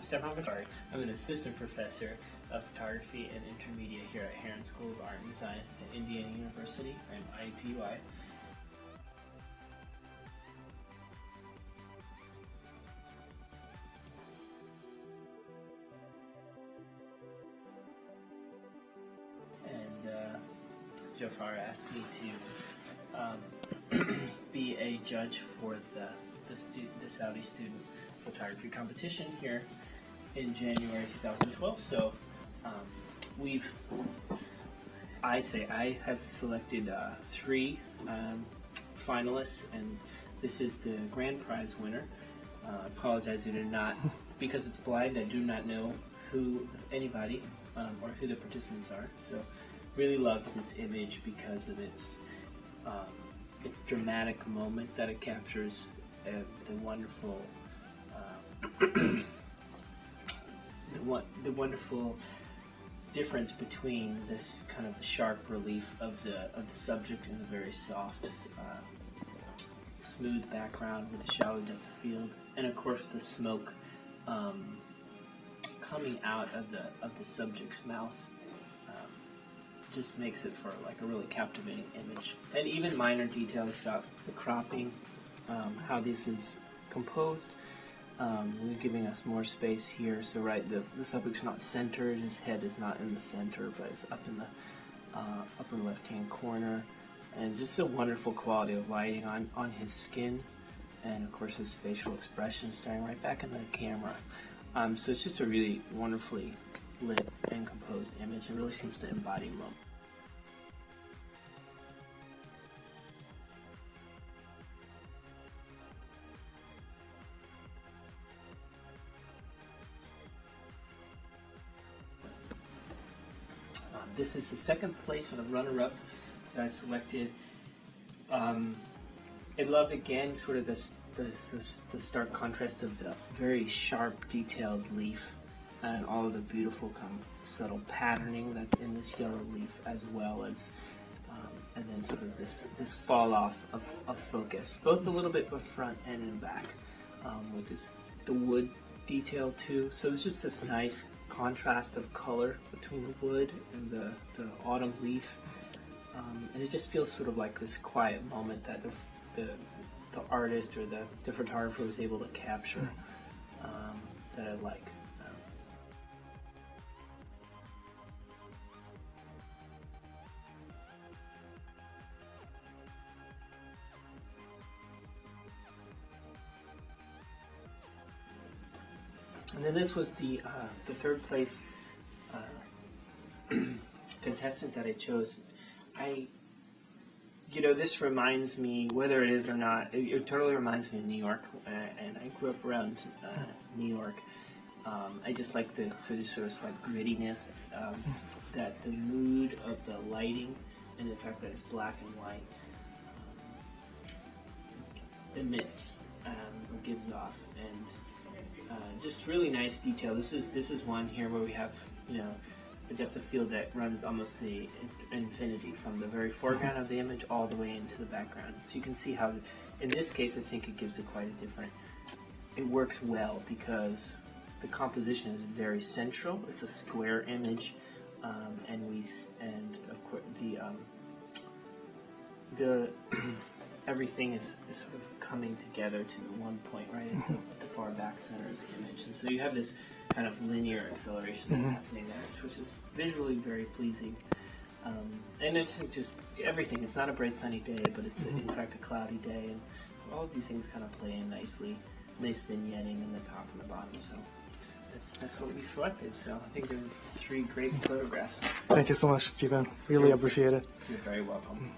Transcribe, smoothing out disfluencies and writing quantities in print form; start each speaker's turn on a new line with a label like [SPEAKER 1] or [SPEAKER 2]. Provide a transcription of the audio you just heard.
[SPEAKER 1] Stefan Vitari. I'm an assistant professor of photography and intermedia here at Heron School of Art and Design at Indiana University. I'm IPY. And Jafar asked me to be a judge for the Saudi student photography competition here in January 2012. So I have selected 3 finalists, and this is the grand prize winner. I apologize, I do not, because it's blind, I do not know anybody or who the participants are. So really loved this image because of its dramatic moment that it captures, the wonderful the wonderful difference between this kind of sharp relief of the subject and the very soft, smooth background with the shallow depth of field, and of course the smoke coming out of the subject's mouth. Just makes it for like a really captivating image. And even minor details about the cropping, how this is composed. We're giving us more space here, so the subject's not centered, his head is not in the center, but it's up in the upper left-hand corner, and just a wonderful quality of lighting on his skin, and of course his facial expression staring right back in the camera. So it's just a really wonderfully lit and composed image. It really seems to embody moment. This is the second place on a runner-up that I selected. I love again sort of the stark contrast of the very sharp, detailed leaf and all of the beautiful kind of subtle patterning that's in this yellow leaf, as well as and then sort of this fall off of focus, both a little bit of front and in back, with the wood detail too. So it's just this nice contrast of color between the wood and the autumn leaf, and it just feels sort of like this quiet moment that the artist or the photographer was able to capture, that I like. And then this was the third place contestant that I chose. This reminds me, whether it is or not, it totally reminds me of New York, and I grew up around New York. I just like the sort of like grittiness, that the mood of the lighting, and the fact that it's black and white emits or gives off, and just really nice detail. This is one here where we have a depth of field that runs almost the infinity from the very foreground of the image all the way into the background. So you can see how, in this case, I think it gives it quite a different. It works well because the composition is very central. It's a square image, and of course the everything is sort of coming together to one point right at the far back center of the image, and so you have this kind of linear acceleration that's happening there, which is visually very pleasing. And it's just everything. It's not a bright sunny day, but it's in fact a cloudy day, and so all of these things kind of play in nicely. Nice vignetting in the top and the bottom. So that's what we selected. So I think there are 3 great photographs.
[SPEAKER 2] Thank you so much, Stephen. Really appreciate it.
[SPEAKER 1] You're very welcome.